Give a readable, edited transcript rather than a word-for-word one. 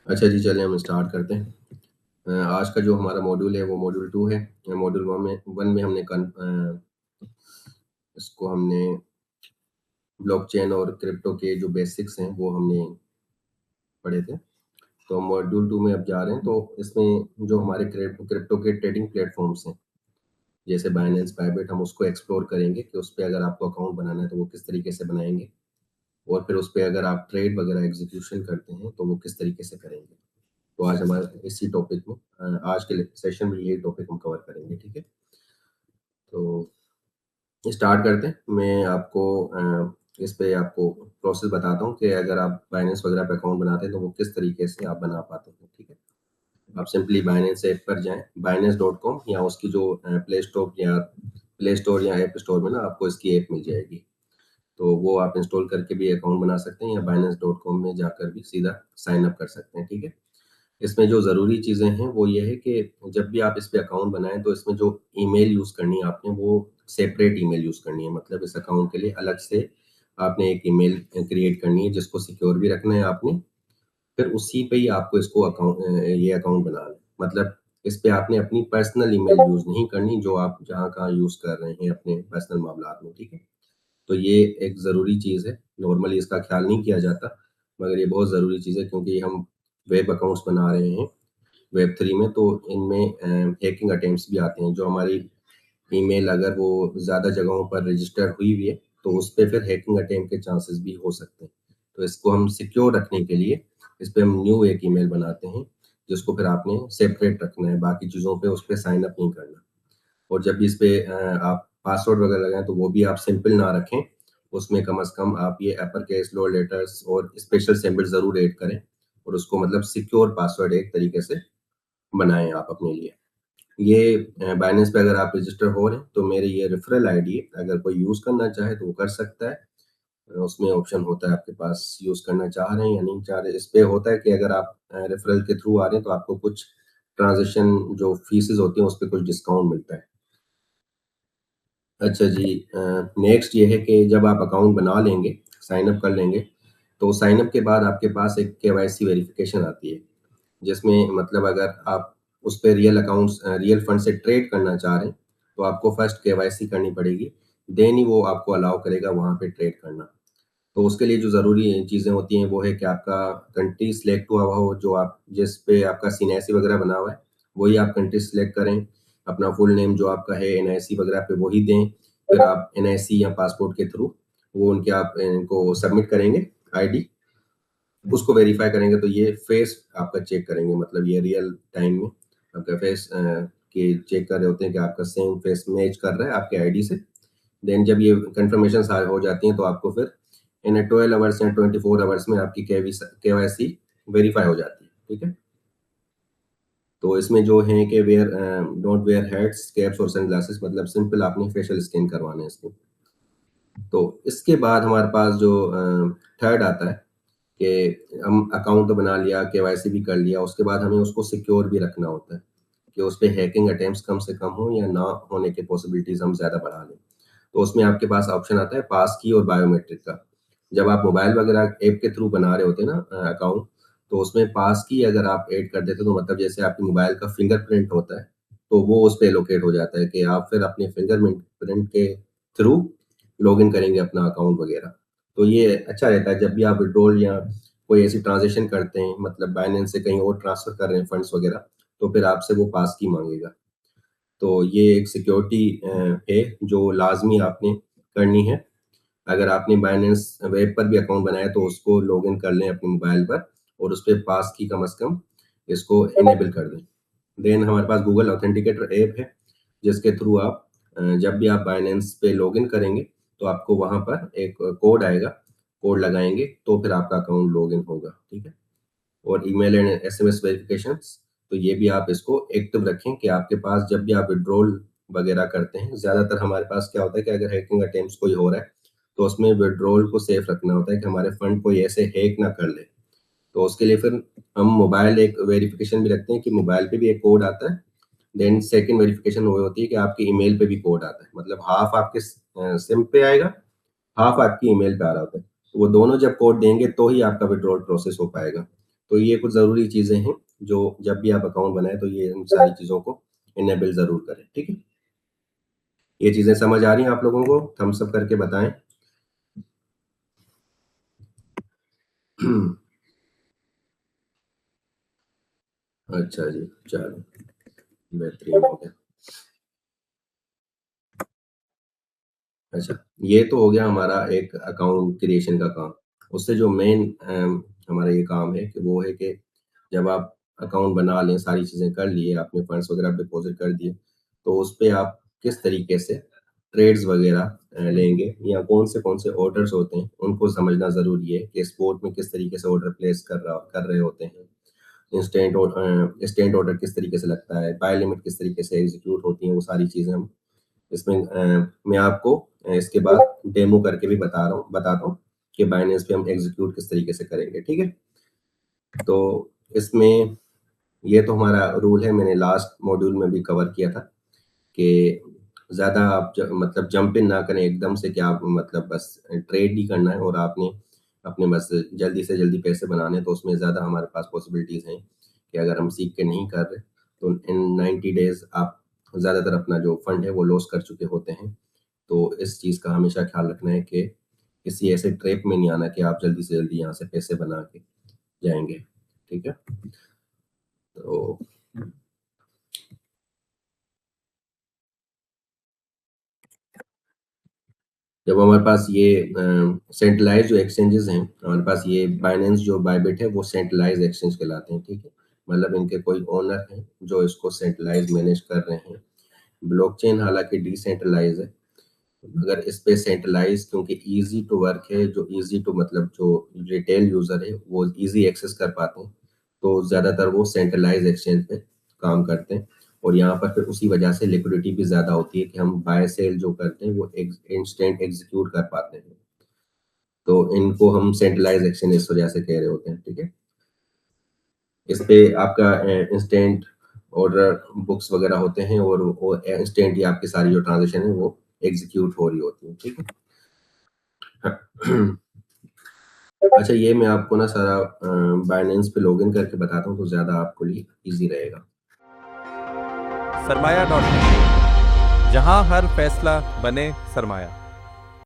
अच्छा जी, चलिए हम स्टार्ट करते हैं। आज का जो हमारा मॉड्यूल है वो मॉड्यूल 2 है। मॉड्यूल 1 में हमने इसको हमने ब्लॉकचेन और क्रिप्टो के जो बेसिक्स हैं वो हमने पढ़े थे। तो मॉड्यूल 2 में अब जा रहे हैं, तो इसमें जो हमारे क्रिप्टो के ट्रेडिंग प्लेटफ़ॉर्म्स हैं, जैसे बाइनेंस, बायबिट, हम उसको एक्सप्लोर करेंगे कि उस पे अगर आपको अकाउंट बनाना है तो वो किस तरीके से बनाएँगे, और फिर उस पे अगर आप ट्रेड वगैरह एग्ज़ीक्यूशन करते हैं तो वो किस तरीके से करेंगे। तो आज हमारे इसी टॉपिक में आज के सेशन में यही टॉपिक हम कवर करेंगे, ठीक है? तो स्टार्ट करते हैं। मैं आपको इस पे आपको प्रोसेस बताता हूँ कि अगर आप बाइनेंस वगैरह पे अकाउंट बनाते हैं तो वो किस तरीके से आप बना पाते हैं, ठीक है? आप सिंपली बाइनेंस ऐप पर जाएँ, binance.com, या उसकी जो प्ले स्टोर या ऐप स्टोर में ना आपको इसकी ऐप मिल जाएगी। तो वो आप इंस्टॉल करके भी अकाउंट बना सकते हैं या binance.com में जाकर भी सीधा साइन अप कर सकते हैं, ठीक है? इसमें जो ज़रूरी चीज़ें हैं वो ये है कि जब भी आप इस पे अकाउंट बनाएँ तो इसमें जो ईमेल यूज़ करनी है आपने, वो सेपरेट ईमेल यूज़ करनी है। मतलब इस अकाउंट के लिए अलग से आपने एक ईमेल क्रिएट करनी है जिसको सिक्योर भी रखना है आपने। फिर उसी पे ही आपको ये अकाउंट बनाना है। मतलब इस पे आपने अपनी पर्सनल ईमेल यूज़ नहीं करनी, जो आप जहाँ-कहाँ यूज़ कर रहे हैं अपने पर्सनल मामलात में, ठीक है? तो ये एक ज़रूरी चीज़ है। नॉर्मली इसका ख़्याल नहीं किया जाता, मगर ये बहुत ज़रूरी चीज़ है क्योंकि हम वेब अकाउंट्स बना रहे हैं वेब 3 में, तो इनमें हैकिंग अटेम्प्ट्स भी आते हैं। जो हमारी ईमेल अगर वो ज़्यादा जगहों पर रजिस्टर हुई हुई है, तो उस पे फिर हैकिंग अटेम्प्ट के चांसेस भी हो सकते हैं। तो इसको हम सिक्योर रखने के लिए इस पे हम न्यू एक ईमेल बनाते हैं, जिसको फिर आपने सेपरेट रखना है, बाकी चीज़ों पे उस पे साइन अप नहीं करना। और जब भी इस पे आप पासवर्ड वगैरह लगाएँ तो वो भी आप सिंपल ना रखें, उसमें कम से कम आप ये अपर केस, लोअर लेटर्स और स्पेशल सिंबल ज़रूर ऐड करें, और उसको मतलब सिक्योर पासवर्ड एक तरीके से बनाएँ आप अपने लिए। ये बाइनेंस पे अगर आप रजिस्टर हो रहे हैं तो मेरी ये रेफरल आईडी है, अगर कोई यूज़ करना चाहे तो वो कर सकता है। उसमें ऑप्शन होता है आपके पास, यूज़ करना चाह रहे हैं या नहीं चाह रहे। इस पे होता है कि अगर आप रेफरल के थ्रू आ रहे हैं तो आपको कुछ ट्रांज़ैक्शन जो फीसेस होती हैं उस पे कुछ डिस्काउंट मिलता है। अच्छा जी, नेक्स्ट ये है कि जब आप अकाउंट बना लेंगे, साइन अप कर लेंगे, तो साइन अप के बाद आपके पास एक केवाईसी वेरिफिकेशन आती है, जिसमें मतलब अगर आप उस पे रियल फंड से ट्रेड करना चाह रहे हैं, तो आपको फर्स्ट केवाईसी करनी पड़ेगी, देन ही वो आपको अलाउ करेगा वहाँ पे ट्रेड करना। तो उसके लिए जो ज़रूरी चीज़ें होती हैं वो है कि आपका कंट्री सिलेक्ट हुआ हुआ हो, जो आप जिस पे आपका सीएनआईसी वगैरह बना हुआ है, वही आप कंट्री सिलेक्ट करें। अपना फुल नेम जो आपका है एनआईसी वगैरह पे वही दें। फिर आप एनआईसी या पासपोर्ट के थ्रू वो उनके आप इनको सबमिट करेंगे आईडी, उसको वेरीफाई करेंगे तो ये फेस आपका चेक करेंगे, मतलब ये रियल टाइम में आपका फेस के चेक कर रहे होते हैं कि आपका सेम फेस मैच कर रहा है आपके आईडी से। देन जब ये कंफर्मेशन हो जाती हैं तो आपको फिर इन 12 आवर्स या 24 आवर्स में आपकी केवाईसी वेरीफाई हो जाती है, ठीक है? तो इसमें जो है कि डोंट वेयर हैट्स, कैप्स और सनग्लासेस, मतलब सिंपल आपने फेशियल स्कैन करवाना है इसको। तो इसके बाद हमारे पास जो थर्ड आता है कि हम अकाउंट तो बना लिया, केवाईसी भी कर लिया, उसके बाद हमें उसको सिक्योर भी रखना होता है कि उस पे हैकिंग अटेम्प्ट्स कम से कम हो या ना होने की पॉसिबिलिटीज़ हम ज़्यादा बढ़ा लें। तो उसमें आपके पास ऑप्शन आता है पास की और बायोमेट्रिक का। जब आप मोबाइल वगैरह ऐप के थ्रू बना रहे होते हैं ना अकाउंट, तो उसमें पास की अगर आप ऐड कर देते हो तो मतलब जैसे आपके मोबाइल का फिंगरप्रिंट होता है, तो वो उस पे एलोकेट हो जाता है कि आप फिर अपने फिंगरप्रिंट प्रिंट के थ्रू लॉगिन करेंगे अपना अकाउंट वगैरह। तो ये अच्छा रहता है जब भी आप विथड्रॉल या कोई ऐसी ट्रांज़ैक्शन करते हैं, मतलब बाइनेंस से कहीं और ट्रांसफ़र कर रहे हैं फंड्स वगैरह, तो फिर आपसे वो पास की माँगेगा। तो ये एक सिक्योरिटी है जो लाज़मी आपने करनी है। अगर आपने बाइनेंस वेब पर भी अकाउंट बनाया तो उसको लॉगिन कर लें अपने मोबाइल पर, और उस पे पास की कम से कम इसको इनेबल कर दें। देन हमारे पास गूगल ऑथेंटिकेटर ऐप है, जिसके थ्रू आप जब भी आप बाइनेंस पे लॉगिन करेंगे, तो आपको वहाँ पर एक कोड आएगा, कोड लगाएँगे तो फिर आपका अकाउंट लॉगिन होगा, ठीक है? और ईमेल एंड एसएमएस वेरिफिकेशंस, तो ये भी आप इसको एक्टिव रखें कि आपके पास जब भी आप विथड्रॉल वगैरह करते हैं, ज़्यादातर हमारे पास क्या होता है कि अगर हैकिंग अटेम्प्ट्स कोई हो रहा है, तो उसमें विथड्रॉल को सेफ रखना होता है कि हमारे फंड कोई ऐसे हैक ना कर ले। तो उसके लिए फिर हम मोबाइल एक वेरिफिकेशन भी रखते हैं कि मोबाइल पे भी एक कोड आता है। देन सेकंड वेरिफिकेशन वो होती है कि आपके ईमेल पे भी कोड आता है। मतलब हाफ आपके सिम पे आएगा, हाफ आपकी ईमेल पे आ रहा होता है। तो वो दोनों जब कोड देंगे तो ही आपका विथड्रॉल प्रोसेस हो पाएगा। तो ये कुछ ज़रूरी चीज़ें हैं, जो जब भी आप अकाउंट बनाएँ तो ये इन सारी चीज़ों को इनेबल ज़रूर करें, ठीक है? ये चीज़ें समझ आ रही हैं आप लोगों को? थम्स अप करके बताएँ। अच्छा जी, चलो बेहतरीन हो गया। अच्छा, ये तो हो गया हमारा एक अकाउंट क्रिएशन का काम। उससे जो मेन हमारा ये काम है कि वो है कि जब आप अकाउंट बना लें, सारी चीज़ें कर लिए, आपने फंड्स वगैरह डिपॉज़िट कर दिए, तो उसपे आप किस तरीके से ट्रेड्स वगैरह लेंगे या कौन से ऑर्डर्स होते हैं, उनको समझना ज़रूरी है कि स्पॉट में किस तरीके से ऑर्डर प्लेस कर रहे होते हैं। इंस्टेंट ऑर्डर किस तरीके से लगता है, बाय लिमिट किस तरीके से एग्ज़ीक्यूट होती हैं, वो सारी चीज़ें हम इसमें मैं आपको इसके बाद डेमो करके भी बताता हूँ कि बाइनेंस पे हम एग्ज़ीक्यूट किस तरीके से करेंगे, ठीक है? तो इसमें ये तो हमारा रूल है, मैंने लास्ट मॉड्यूल में भी कवर किया था कि ज़्यादा आप मतलब जंप इन ना करें एकदम से कि आप मतलब बस ट्रेड ही करना है और आपने अपने बस जल्दी से जल्दी पैसे बनाने हैं, तो उसमें ज़्यादा हमारे पास पॉसिबिलिटीज़ हैं कि अगर हम सीख के नहीं कर रहे, तो इन 90 डेज़ आप ज़्यादातर अपना जो फंड है वो लॉस कर चुके होते हैं। तो इस चीज़ का हमेशा ख्याल रखना है कि किसी ऐसे ट्रैप में नहीं आना कि आप जल्दी से जल्दी यहाँ से पैसे बना के जाएँगे, ठीक है? तो जब हमारे पास ये सेंट्रलाइज़्ड जो एक्सचेंजेज़ हैं, हमारे पास ये बाइनेंस जो बायबिट है, वो सेंट्रलाइज़्ड एक्सचेंज कहलाते हैं, ठीक है? मतलब इनके कोई ओनर हैं, जो इसको सेंट्रलाइज़ मैनेज कर रहे हैं। ब्लॉकचेन हालाँकि डिसेंट्रलाइज़ है, मगर इस पे सेंट्रलाइज़ क्योंकि ईज़ी टू वर्क है, जो ईज़ी टू मतलब जो रिटेल यूज़र है, वो ईज़ी एक्सेस कर पाते हैं, तो ज़्यादातर वो सेंट्रलाइज़ एक्सचेंज पे काम करते हैं और यहाँ पर फिर उसी वजह से लिक्विडिटी भी ज़्यादा होती है कि हम बाय सेल जो करते हैं, वो इंस्टेंट एग्ज़ीक्यूट कर पाते हैं। तो इनको हम सेंट्रलाइज़ एक्सचेंज इस वजह से कह रहे होते हैं, ठीक है? इस पे आपका इंस्टेंट ऑर्डर बुक्स वगैरह होते हैं और वो इंस्टेंट ही आपकी सारी जो ट्रांज़ैक्शन है, वो एग्ज़ीक्यूट हो रही होती है, ठीक है? अच्छा, ये मैं आपको ना सारा बाइनेंस पे लॉगिन करके बताता हूँ, तो ज़्यादा आपके लिए ईज़ी रहेगा। सरमाया डॉट जहां हर फैसला बने सरमाया।